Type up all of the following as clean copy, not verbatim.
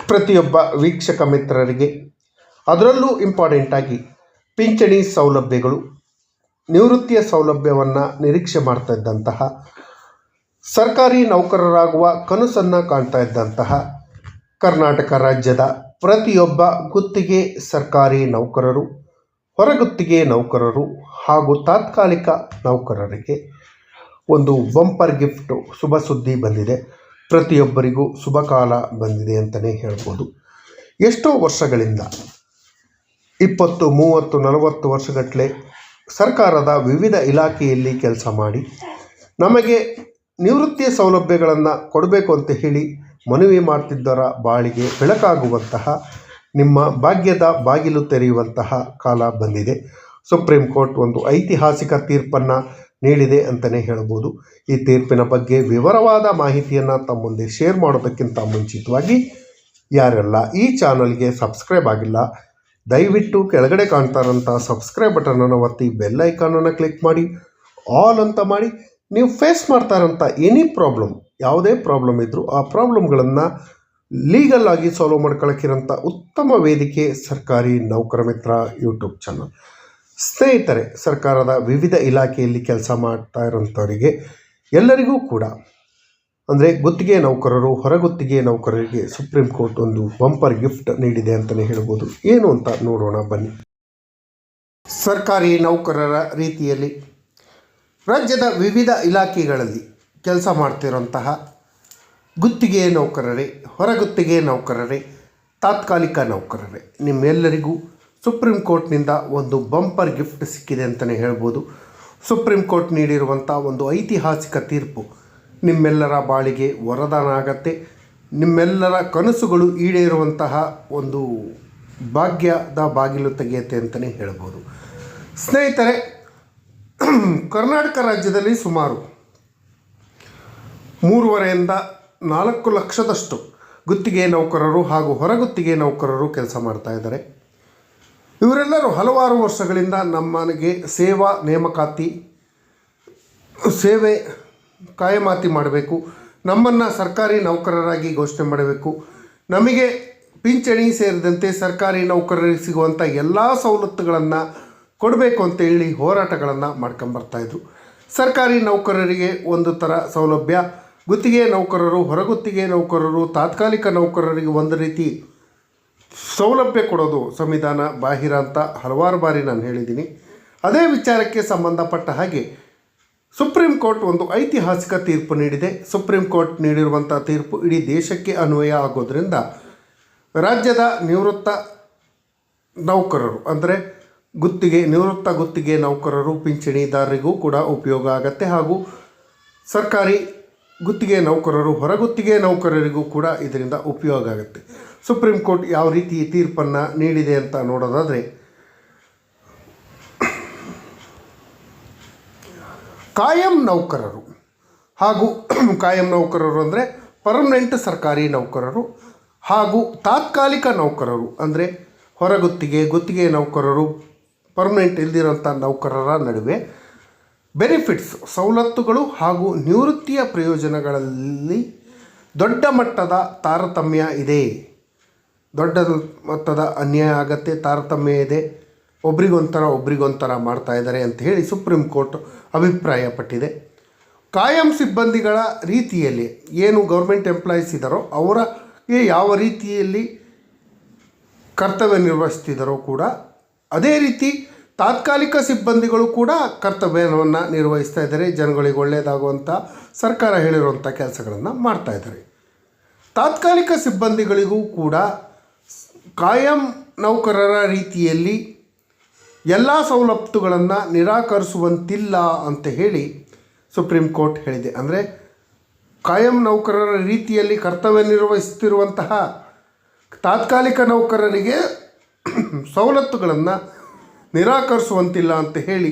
ಪ್ರತಿಯೊಬ್ಬ ವೀಕ್ಷಕ ಮಿತ್ರರಿಗೆ, ಅದರಲ್ಲೂ ಇಂಪಾರ್ಟೆಂಟಾಗಿ ಪಿಂಚಣಿ ಸೌಲಭ್ಯಗಳು, ನಿವೃತ್ತಿಯ ಸೌಲಭ್ಯವನ್ನು ನಿರೀಕ್ಷೆ ಮಾಡ್ತಾ ಇದ್ದಂತಹ, ಸರ್ಕಾರಿ ನೌಕರರಾಗುವ ಕನಸನ್ನು ಕಾಣ್ತಾ ಇದ್ದಂತಹ ಕರ್ನಾಟಕ ರಾಜ್ಯದ ಪ್ರತಿಯೊಬ್ಬ ಗುತ್ತಿಗೆ ಸರ್ಕಾರಿ ನೌಕರರು, ಹೊರಗುತ್ತಿಗೆ ನೌಕರರು ಹಾಗೂ ತಾತ್ಕಾಲಿಕ ನೌಕರರಿಗೆ ಒಂದು ಬಂಪರ್ ಗಿಫ್ಟು, ಶುಭ ಸುದ್ದಿ ಬಂದಿದೆ. ಪ್ರತಿಯೊಬ್ಬರಿಗೂ ಶುಭ ಕಾಲ ಬಂದಿದೆ ಅಂತಲೇ ಹೇಳ್ಬೋದು. ಎಷ್ಟೋ ವರ್ಷಗಳಿಂದ 20, 30, 40 ವರ್ಷಗಟ್ಟಲೆ ಸರ್ಕಾರದ ವಿವಿಧ ಇಲಾಖೆಯಲ್ಲಿ ಕೆಲಸ ಮಾಡಿ ನಮಗೆ ನಿವೃತ್ತಿಯ ಸೌಲಭ್ಯಗಳನ್ನು ಕೊಡಬೇಕು ಅಂತ ಹೇಳಿ ಮನವಿ ಮಾಡ್ತಿದ್ದರ ಬಾಳಿಗೆ ಬೆಳಕಾಗುವಂತಹ, ನಿಮ್ಮ ಭಾಗ್ಯದ ಬಾಗಿಲು ತೆರೆಯುವಂತಹ ಕಾಲ ಬಂದಿದೆ. ಸುಪ್ರೀಂ ಕೋರ್ಟ್ ಒಂದು ಐತಿಹಾಸಿಕ ತೀರ್ಪನ್ನು ನೀಡಿದೆ ಅಂತಲೇ ಹೇಳ್ಬೋದು. ಈ ತೀರ್ಪಿನ ಬಗ್ಗೆ ವಿವರವಾದ ಮಾಹಿತಿಯನ್ನು ತಮ್ಮ ಮುಂದೆ ಶೇರ್ ಮಾಡೋದಕ್ಕಿಂತ ಮುಂಚಿತವಾಗಿ, ಯಾರೆಲ್ಲ ಈ ಚಾನಲ್ಗೆ ಸಬ್ಸ್ಕ್ರೈಬ್ ಆಗಿಲ್ಲ, ದಯವಿಟ್ಟು ಕೆಳಗಡೆ ಕಾಣ್ತಾರಂಥ ಸಬ್ಸ್ಕ್ರೈಬ್ ಬಟನನ್ನು ಒತ್ತಿ ಬೆಲ್ ಐಕಾನನ್ನು ಕ್ಲಿಕ್ ಮಾಡಿ, ಆಲ್ ಅಂತ ಮಾಡಿ. ನೀವು ಫೇಸ್ ಮಾಡ್ತಾರಂಥ ಯಾವುದೇ ಪ್ರಾಬ್ಲಮ್ ಇದ್ದರೂ ಆ ಪ್ರಾಬ್ಲಮ್ಗಳನ್ನು ಲೀಗಲ್ ಆಗಿ ಸಾಲ್ವ್ ಮಾಡ್ಕೊಳ್ಳೋಕ್ಕಿರೋಂಥ ಉತ್ತಮ ವೇದಿಕೆ ಸರ್ಕಾರಿ ನೌಕರ ಮಿತ್ರ ಯೂಟ್ಯೂಬ್ ಚಾನಲ್. ಸ್ನೇಹಿತರೆ, ಸರ್ಕಾರದ ವಿವಿಧ ಇಲಾಖೆಯಲ್ಲಿ ಕೆಲಸ ಮಾಡ್ತಾ ಇರೋಂಥವರಿಗೆ ಎಲ್ಲರಿಗೂ ಕೂಡ, ಅಂದರೆ ಗುತ್ತಿಗೆ ನೌಕರರು, ಹೊರಗುತ್ತಿಗೆ ನೌಕರರಿಗೆ ಸುಪ್ರೀಂ ಕೋರ್ಟ್ ಒಂದು ಬಂಪರ್ ಗಿಫ್ಟ್ ನೀಡಿದೆ ಅಂತಲೇ ಹೇಳ್ಬೋದು. ಏನು ಅಂತ ನೋಡೋಣ ಬನ್ನಿ. ಸರ್ಕಾರಿ ನೌಕರರ ರೀತಿಯಲ್ಲಿ ರಾಜ್ಯದ ವಿವಿಧ ಇಲಾಖೆಗಳಲ್ಲಿ ಕೆಲಸ ಮಾಡ್ತಿರೋಂತಹ ಗುತ್ತಿಗೆ ನೌಕರರೇ, ಹೊರಗುತ್ತಿಗೆ ನೌಕರರೇ, ತಾತ್ಕಾಲಿಕ ನೌಕರರೇ, ನಿಮ್ಮೆಲ್ಲರಿಗೂ ಸುಪ್ರೀಂ ಕೋರ್ಟ್ನಿಂದ ಒಂದು ಬಂಪರ್ ಗಿಫ್ಟ್ ಸಿಕ್ಕಿದೆ ಅಂತಲೇ ಹೇಳ್ಬೋದು. ಸುಪ್ರೀಂ ಕೋರ್ಟ್ ನೀಡಿರುವಂಥ ಒಂದು ಐತಿಹಾಸಿಕ ತೀರ್ಪು ನಿಮ್ಮೆಲ್ಲರ ಬಾಳಿಗೆ ವರದಾನ ಆಗತ್ತೆ. ನಿಮ್ಮೆಲ್ಲರ ಕನಸುಗಳು ಈಡೇರುವಂತಹ ಒಂದು ಭಾಗ್ಯದ ಬಾಗಿಲು ತೆಗೆಯುತ್ತೆ ಅಂತಲೇ ಹೇಳ್ಬೋದು. ಸ್ನೇಹಿತರೆ, ಕರ್ನಾಟಕ ರಾಜ್ಯದಲ್ಲಿ ಸುಮಾರು 3.5ರಿಂದ 4 ಲಕ್ಷದಷ್ಟು ಗುತ್ತಿಗೆ ನೌಕರರು ಹಾಗೂ ಹೊರಗುತ್ತಿಗೆ ನೌಕರರು ಕೆಲಸ ಮಾಡ್ತಾ ಇದ್ದಾರೆ. ಇವರೆಲ್ಲರೂ ಹಲವಾರು ವರ್ಷಗಳಿಂದ ನಮ್ಮನೆಗೆ ಸೇವಾ ನೇಮಕಾತಿ, ಸೇವೆ ಕಾಯಮಾತಿ ಮಾಡಬೇಕು, ನಮ್ಮನ್ನು ಸರ್ಕಾರಿ ನೌಕರರಾಗಿ ಘೋಷಣೆ ಮಾಡಬೇಕು, ನಮಗೆ ಪಿಂಚಣಿ ಸೇರಿದಂತೆ ಸರ್ಕಾರಿ ನೌಕರರಿಗೆ ಸಿಗುವಂಥ ಎಲ್ಲ ಸವಲತ್ತುಗಳನ್ನು ಕೊಡಬೇಕು ಅಂತೇಳಿ ಹೋರಾಟಗಳನ್ನು ಮಾಡ್ಕೊಂಬರ್ತಾಯಿದ್ರು. ಸರ್ಕಾರಿ ನೌಕರರಿಗೆ ಒಂದು ಥರ ಸೌಲಭ್ಯ, ಗುತ್ತಿಗೆ ನೌಕರರು, ಹೊರಗುತ್ತಿಗೆ ನೌಕರರು, ತಾತ್ಕಾಲಿಕ ನೌಕರರಿಗೆ ಒಂದು ರೀತಿ ಸೌಲಭ್ಯ ಕೊಡೋದು ಸಂವಿಧಾನ ಬಾಹಿರ ಅಂತ ಹಲವಾರು ಬಾರಿ ನಾನು ಹೇಳಿದ್ದೀನಿ. ಅದೇ ವಿಚಾರಕ್ಕೆ ಸಂಬಂಧಪಟ್ಟ ಹಾಗೆ ಸುಪ್ರೀಂ ಕೋರ್ಟ್ ಒಂದು ಐತಿಹಾಸಿಕ ತೀರ್ಪು ನೀಡಿದೆ. ಸುಪ್ರೀಂ ಕೋರ್ಟ್ ನೀಡಿರುವಂಥ ತೀರ್ಪು ಇಡೀ ದೇಶಕ್ಕೆ ಅನ್ವಯ ಆಗೋದ್ರಿಂದ ರಾಜ್ಯದ ನಿವೃತ್ತ ನೌಕರರು, ಅಂದರೆ ನಿವೃತ್ತ ಗುತ್ತಿಗೆ ನೌಕರರು, ಪಿಂಚಣಿದಾರರಿಗೂ ಕೂಡ ಉಪಯೋಗ ಆಗುತ್ತೆ, ಹಾಗೂ ಸರ್ಕಾರಿ ಗುತ್ತಿಗೆ ನೌಕರರು, ಹೊರಗುತ್ತಿಗೆ ನೌಕರರಿಗೂ ಕೂಡ ಇದರಿಂದ ಉಪಯೋಗ ಆಗುತ್ತೆ. ಸುಪ್ರೀಂ ಕೋರ್ಟ್ ಯಾವ ರೀತಿ ತೀರ್ಪನ್ನು ನೀಡಿದೆ ಅಂತ ನೋಡೋದಾದರೆ, ಕಾಯಂ ನೌಕರರು ಹಾಗೂ ಕಾಯಂ ನೌಕರರು ಅಂದರೆ ಪರ್ಮನೆಂಟ್ ಸರ್ಕಾರಿ ನೌಕರರು ಹಾಗೂ ತಾತ್ಕಾಲಿಕ ನೌಕರರು ಅಂದರೆ ಹೊರಗುತ್ತಿಗೆ, ಗುತ್ತಿಗೆ ನೌಕರರು, ಪರ್ಮನೆಂಟ್ ಇಲ್ದಿರೋಂಥ ನೌಕರರ ನಡುವೆ ಬೆನಿಫಿಟ್ಸ್, ಸವಲತ್ತುಗಳು ಹಾಗೂ ನಿವೃತ್ತಿಯ ಪ್ರಯೋಜನಗಳಲ್ಲಿ ದೊಡ್ಡ ಮಟ್ಟದ ತಾರತಮ್ಯ ಇದೆ, ದೊಡ್ಡ ಮೊತ್ತದ ಅನ್ಯಾಯ ಆಗತ್ತೆ, ತಾರತಮ್ಯ ಇದೆ, ಒಬ್ರಿಗೊಂಥರ ಮಾಡ್ತಾ ಇದ್ದಾರೆ ಅಂತ ಹೇಳಿ ಸುಪ್ರೀಂ ಕೋರ್ಟ್ ಅಭಿಪ್ರಾಯಪಟ್ಟಿದೆ. ಕಾಯಂ ಸಿಬ್ಬಂದಿಗಳ ರೀತಿಯಲ್ಲಿ ಏನು ಗೌರ್ಮೆಂಟ್ ಎಂಪ್ಲಾಯೀಸ್ ಇದ್ದಾರೋ ಅವರಿಗೆ ಯಾವ ರೀತಿಯಲ್ಲಿ ಕರ್ತವ್ಯ ನಿರ್ವಹಿಸ್ತಿದ್ದಾರೋ ಕೂಡ ಅದೇ ರೀತಿ ತಾತ್ಕಾಲಿಕ ಸಿಬ್ಬಂದಿಗಳು ಕೂಡ ಕರ್ತವ್ಯವನ್ನು ನಿರ್ವಹಿಸ್ತಾ ಇದ್ದಾರೆ. ಜನಗಳಿಗೆ ಒಳ್ಳೆಯದಾಗುವಂಥ ಸರ್ಕಾರ ಹೇಳಿರುವಂಥ ಕೆಲಸಗಳನ್ನು ಮಾಡ್ತಾ ಇದ್ದಾರೆ. ತಾತ್ಕಾಲಿಕ ಸಿಬ್ಬಂದಿಗಳಿಗೂ ಕೂಡ ಕಾಯಂ ನೌಕರರ ರೀತಿಯಲ್ಲಿ ಎಲ್ಲ ಸವಲತ್ತುಗಳನ್ನು ನಿರಾಕರಿಸುವಂತಿಲ್ಲ ಅಂತ ಹೇಳಿ ಸುಪ್ರೀಂ ಕೋರ್ಟ್ ಹೇಳಿದೆ. ಅಂದರೆ ಕಾಯಂ ನೌಕರರ ರೀತಿಯಲ್ಲಿ ಕರ್ತವ್ಯ ನಿರ್ವಹಿಸುತ್ತಿರುವಂತಹ ತಾತ್ಕಾಲಿಕ ನೌಕರರಿಗೆ ಸವಲತ್ತುಗಳನ್ನು ನಿರಾಕರಿಸುವಂತಿಲ್ಲ ಅಂತ ಹೇಳಿ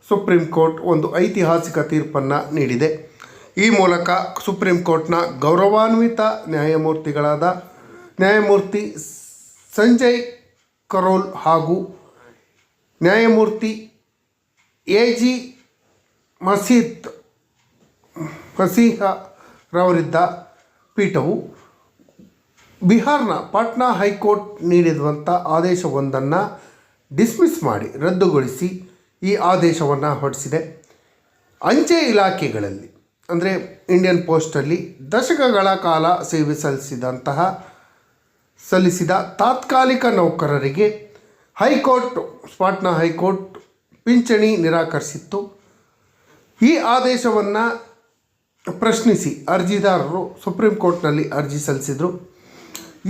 ಸುಪ್ರೀಂ ಕೋರ್ಟ್ ಒಂದು ಐತಿಹಾಸಿಕ ತೀರ್ಪನ್ನು ನೀಡಿದೆ. ಈ ಮೂಲಕ ಸುಪ್ರೀಂ ಕೋರ್ಟ್ನ ಗೌರವಾನ್ವಿತ ನ್ಯಾಯಮೂರ್ತಿಗಳಾದ ನ್ಯಾಯಮೂರ್ತಿ ಸಂಜಯ್ ಕರೋಲ್ ಹಾಗೂ ನ್ಯಾಯಮೂರ್ತಿ ಎ.ಜಿ. ಮಸೀಹರವರಿದ್ದ ಪೀಠವು ಬಿಹಾರ್ನ ಪಾಟ್ನಾ ಹೈಕೋರ್ಟ್ ನೀಡಿರುವಂಥ ಆದೇಶವೊಂದನ್ನು ಡಿಸ್ಮಿಸ್ ಮಾಡಿ ರದ್ದುಗೊಳಿಸಿ ಈ ಆದೇಶವನ್ನು ಹೊರಡಿಸಿದೆ. ಅಂಚೆ ಇಲಾಖೆಗಳಲ್ಲಿ ಅಂದರೆ ಇಂಡಿಯನ್ ಪೋಸ್ಟಲ್ಲಿ ದಶಕಗಳ ಕಾಲ ಸೇವೆ ಸಲ್ಲಿಸಿದ ತಾತ್ಕಾಲಿಕ ನೌಕರರಿಗೆ ಪಾಟ್ನಾ ಹೈಕೋರ್ಟ್ ಪಿಂಚಣಿ ನಿರಾಕರಿಸಿತ್ತು. ಈ ಆದೇಶವನ್ನು ಪ್ರಶ್ನಿಸಿ ಅರ್ಜಿದಾರರು ಸುಪ್ರೀಂ ಕೋರ್ಟ್ನಲ್ಲಿ ಅರ್ಜಿ ಸಲ್ಲಿಸಿದರು.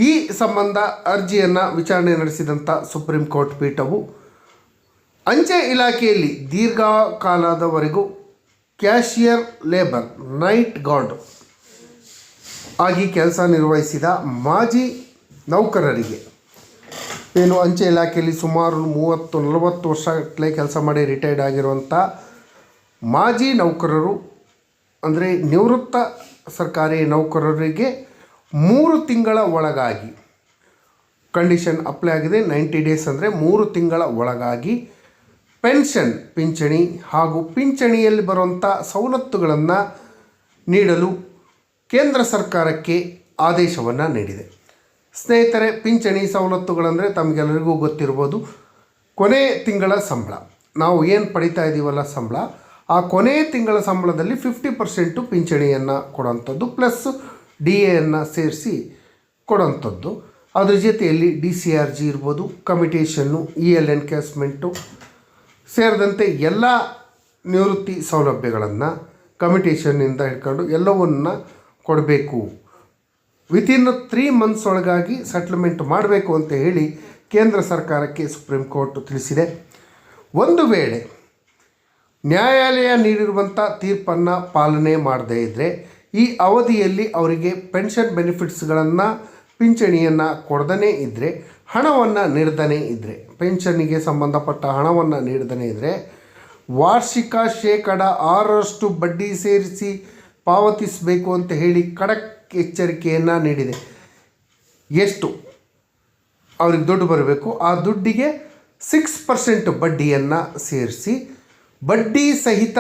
ಈ ಸಂಬಂಧ ಅರ್ಜಿಯನ್ನು ವಿಚಾರಣೆ ನಡೆಸಿದಂಥ ಸುಪ್ರೀಂ ಕೋರ್ಟ್ ಪೀಠವು ಅಂಚೆ ಇಲಾಖೆಯಲ್ಲಿ ದೀರ್ಘಕಾಲದವರೆಗೂ ಕ್ಯಾಶಿಯರ್ ಲೇಬರ್ ನೈಟ್ ಗಾರ್ಡ್ ಆಗಿ ಕೆಲಸ ನಿರ್ವಹಿಸಿದ ಮಾಜಿ ನೌಕರರಿಗೆ, ಏನು ಅಂಚೆ ಇಲಾಖೆಯಲ್ಲಿ ಸುಮಾರು 30-40 ವರ್ಷಗಟ್ಟಲೆ ಕೆಲಸ ಮಾಡಿ ರಿಟೈರ್ಡ್ ಆಗಿರುವಂಥ ಮಾಜಿ ನೌಕರರು ಅಂದರೆ ನಿವೃತ್ತ ಸರ್ಕಾರಿ ನೌಕರರಿಗೆ 3 ತಿಂಗಳ ಒಳಗಾಗಿ ಕಂಡೀಷನ್ ಅಪ್ಲೈ ಆಗಿದೆ. 90 ಡೇಸ್ ಅಂದರೆ 3 ತಿಂಗಳ ಒಳಗಾಗಿ ಪಿಂಚಣಿ ಹಾಗೂ ಪಿಂಚಣಿಯಲ್ಲಿ ಬರುವಂಥ ಸವಲತ್ತುಗಳನ್ನು ನೀಡಲು ಕೇಂದ್ರ ಸರ್ಕಾರಕ್ಕೆ ಆದೇಶವನ್ನು ನೀಡಿದೆ. ಸ್ನೇಹಿತರೆ, ಪಿಂಚಣಿ ಸವಲತ್ತುಗಳಂದರೆ ತಮಗೆಲ್ಲರಿಗೂ ಗೊತ್ತಿರ್ಬೋದು. ಕೊನೆ ತಿಂಗಳ ಸಂಬಳ, ನಾವು ಏನು ಪಡಿತಾ ಇದ್ದೀವಲ್ಲ ಸಂಬಳ, ಆ ಕೊನೆ ತಿಂಗಳ ಸಂಬಳದಲ್ಲಿ 50% ಪಿಂಚಣಿಯನ್ನು ಕೊಡೋಂಥದ್ದು, ಪ್ಲಸ್ DAಯನ್ನು ಸೇರಿಸಿ ಕೊಡೋಂಥದ್ದು. ಅದ್ರ ಜೊತೆಯಲ್ಲಿ DCRG ಇರ್ಬೋದು, ಕಮಿಟೇಷನ್ನು, EL ಎನ್ಕ್ಯಾಸ್ಮೆಂಟು ಸೇರಿದಂತೆ ಎಲ್ಲ ನಿವೃತ್ತಿ ಸೌಲಭ್ಯಗಳನ್ನು ಕಮಿಟೇಷನ್ನಿಂದ ಹಿಡ್ಕೊಂಡು ಎಲ್ಲವನ್ನು ಕೊಡಬೇಕು. ವಿತಿನ್ 3 ಮಂತ್ಸ್ ಒಳಗಾಗಿ ಸೆಟ್ಲ್ಮೆಂಟ್ ಮಾಡಬೇಕು ಅಂತ ಹೇಳಿ ಕೇಂದ್ರ ಸರ್ಕಾರಕ್ಕೆ ಸುಪ್ರೀಂ ಕೋರ್ಟ್ ತಿಳಿಸಿದೆ. ಒಂದು ವೇಳೆ ನ್ಯಾಯಾಲಯ ನೀಡಿರುವಂಥ ತೀರ್ಪನ್ನು ಪಾಲನೆ ಮಾಡದೇ ಇದ್ದರೆ, ಈ ಅವಧಿಯಲ್ಲಿ ಅವರಿಗೆ ಪೆನ್ಷನ್ ಬೆನಿಫಿಟ್ಸ್ಗಳನ್ನು ಪಿಂಚಣಿಯನ್ನು ಕೊಡದೇ ಇದ್ದರೆ, ಹಣವನ್ನು ನೀಡದೇ ಇದ್ದರೆ, ಪೆನ್ಷನ್ನಿಗೆ ಸಂಬಂಧಪಟ್ಟ ಹಣವನ್ನು ನೀಡದೇ ಇದ್ದರೆ ವಾರ್ಷಿಕ 6% ಬಡ್ಡಿ ಸೇರಿಸಿ ಪಾವತಿಸಬೇಕು ಅಂತ ಹೇಳಿ ಖಡಕ್ ಎಚ್ಚರಿಕೆಯನ್ನು ನೀಡಿದೆ. ಎಷ್ಟು ಅವ್ರಿಗೆ ದುಡ್ಡು ಬರಬೇಕು, ಆ ದುಡ್ಡಿಗೆ 6% ಬಡ್ಡಿಯನ್ನು ಸೇರಿಸಿ ಬಡ್ಡಿ ಸಹಿತ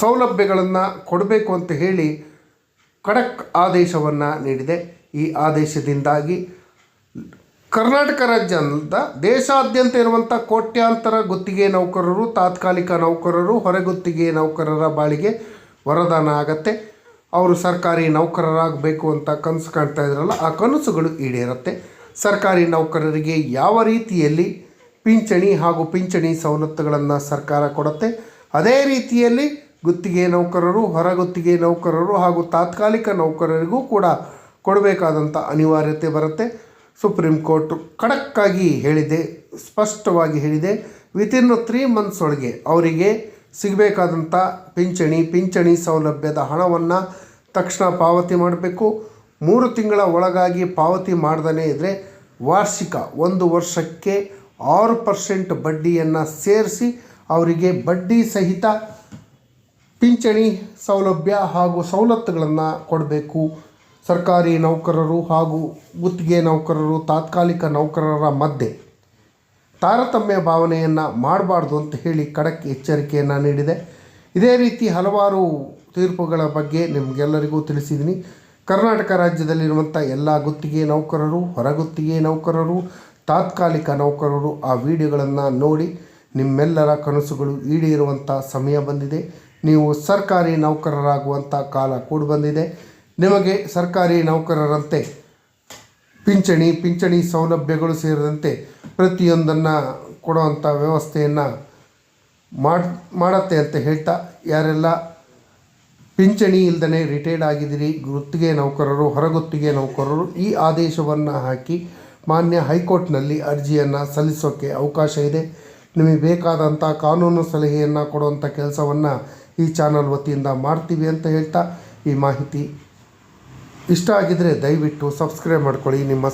ಸೌಲಭ್ಯಗಳನ್ನು ಕೊಡಬೇಕು ಅಂತ ಹೇಳಿ ಖಡಕ್ ಆದೇಶವನ್ನು ನೀಡಿದೆ. ಈ ಆದೇಶದಿಂದಾಗಿ ಕರ್ನಾಟಕ ರಾಜ್ಯದ ದೇಶಾದ್ಯಂತ ಇರುವಂಥ ಕೋಟ್ಯಾಂತರ ಗುತ್ತಿಗೆ ನೌಕರರು, ತಾತ್ಕಾಲಿಕ ನೌಕರರು, ಹೊರಗುತ್ತಿಗೆ ನೌಕರರ ಬಾಳಿಗೆ ವರದಾನ ಆಗತ್ತೆ. ಅವರು ಸರ್ಕಾರಿ ನೌಕರರಾಗಬೇಕು ಅಂತ ಕನಸು ಕಾಣ್ತಾ ಇದ್ರಲ್ಲ, ಆ ಕನಸುಗಳು ಈಡೇರುತ್ತೆ. ಸರ್ಕಾರಿ ನೌಕರರಿಗೆ ಯಾವ ರೀತಿಯಲ್ಲಿ ಪಿಂಚಣಿ ಹಾಗೂ ಪಿಂಚಣಿ ಸವಲತ್ತುಗಳನ್ನು ಸರ್ಕಾರ ಕೊಡುತ್ತೆ, ಅದೇ ರೀತಿಯಲ್ಲಿ ಗುತ್ತಿಗೆ ನೌಕರರು, ಹೊರಗುತ್ತಿಗೆ ನೌಕರರು ಹಾಗೂ ತಾತ್ಕಾಲಿಕ ನೌಕರರಿಗೂ ಕೂಡ ಕೊಡಬೇಕಾದಂಥ ಅನಿವಾರ್ಯತೆ ಬರುತ್ತೆ. ಸುಪ್ರೀಂ ಕೋರ್ಟ್ ಖಡಕ್ಕಾಗಿ ಹೇಳಿದೆ, ಸ್ಪಷ್ಟವಾಗಿ ಹೇಳಿದೆ. ವಿತಿನ್ 3 ಮಂತ್ಸ್ ಒಳಗೆ ಅವರಿಗೆ ಸಿಗಬೇಕಾದಂಥ ಪಿಂಚಣಿ ಸೌಲಭ್ಯದ ಹಣವನ್ನು ತಕ್ಷಣ ಪಾವತಿ ಮಾಡಬೇಕು. 3 ತಿಂಗಳ ಒಳಗಾಗಿ ಪಾವತಿ ಮಾಡದೇ ಇದ್ದರೆ ವಾರ್ಷಿಕ 1 ವರ್ಷಕ್ಕೆ 6% ಬಡ್ಡಿಯನ್ನು ಸೇರಿಸಿ ಅವರಿಗೆ ಬಡ್ಡಿ ಸಹಿತ ಪಿಂಚಣಿ ಸೌಲಭ್ಯ ಹಾಗೂ ಸವಲತ್ತುಗಳನ್ನು ಕೊಡಬೇಕು. ಸರ್ಕಾರಿ ನೌಕರರು ಹಾಗೂ ಗುತ್ತಿಗೆ ನೌಕರರು, ತಾತ್ಕಾಲಿಕ ನೌಕರರ ಮಧ್ಯೆ ತಾರತಮ್ಯ ಭಾವನೆಯನ್ನು ಮಾಡಬಾರ್ದು ಅಂತ ಹೇಳಿ ಖಡಕ್ ಎಚ್ಚರಿಕೆಯನ್ನು ನೀಡಿದೆ. ಇದೇ ರೀತಿ ಹಲವಾರು ತೀರ್ಪುಗಳ ಬಗ್ಗೆ ನಿಮಗೆಲ್ಲರಿಗೂ ತಿಳಿಸಿದ್ದೀನಿ. ಕರ್ನಾಟಕ ರಾಜ್ಯದಲ್ಲಿರುವಂಥ ಎಲ್ಲ ಗುತ್ತಿಗೆ ನೌಕರರು, ಹೊರಗುತ್ತಿಗೆ ನೌಕರರು, ತಾತ್ಕಾಲಿಕ ನೌಕರರು ಆ ವಿಡಿಯೋಗಳನ್ನು ನೋಡಿ ನಿಮ್ಮೆಲ್ಲರ ಕನಸುಗಳು ಈಡೇರುವಂಥ ಸಮಯ ಬಂದಿದೆ. ನೀವು ಸರ್ಕಾರಿ ನೌಕರರಾಗುವಂಥ ಕಾಲ ಕೂಡ ಬಂದಿದೆ. ನಿಮಗೆ ಸರ್ಕಾರಿ ನೌಕರರಂತೆ ಪಿಂಚಣಿ ಸೌಲಭ್ಯಗಳು ಸೇರಿದಂತೆ ಪ್ರತಿಯೊಂದನ್ನು ಕೊಡುವಂಥ ವ್ಯವಸ್ಥೆಯನ್ನು ಮಾಡುತ್ತೆ ಅಂತ ಹೇಳ್ತಾ, ಯಾರೆಲ್ಲ ಪಿಂಚಣಿ ಇಲ್ಲದೇ ರಿಟೈರ್ಡ್ ಆಗಿದ್ದೀರಿ, ಗುತ್ತಿಗೆ ನೌಕರರು, ಹೊರಗುತ್ತಿಗೆ ನೌಕರರು, ಈ ಆದೇಶವನ್ನು ಹಾಕಿ ಮಾನ್ಯ ಹೈಕೋರ್ಟ್ನಲ್ಲಿ ಅರ್ಜಿಯನ್ನು ಸಲ್ಲಿಸೋಕ್ಕೆ ಅವಕಾಶ ಇದೆ. ನಿಮಗೆ ಬೇಕಾದಂಥ ಕಾನೂನು ಸಲಹೆಯನ್ನು ಕೊಡುವಂಥ ಕೆಲಸವನ್ನು ಈ ಚಾನಲ್ ವತಿಯಿಂದ ಮಾಡ್ತೀವಿ ಅಂತ ಹೇಳ್ತಾ, ಈ ಮಾಹಿತಿ ಇಷ್ಟ ಆಗಿದರೆ ದಯವಿಟ್ಟು ಸಬ್ಸ್ಕ್ರೈಬ್ ಮಾಡ್ಕೊಳ್ಳಿ. ನಿಮ್ಮ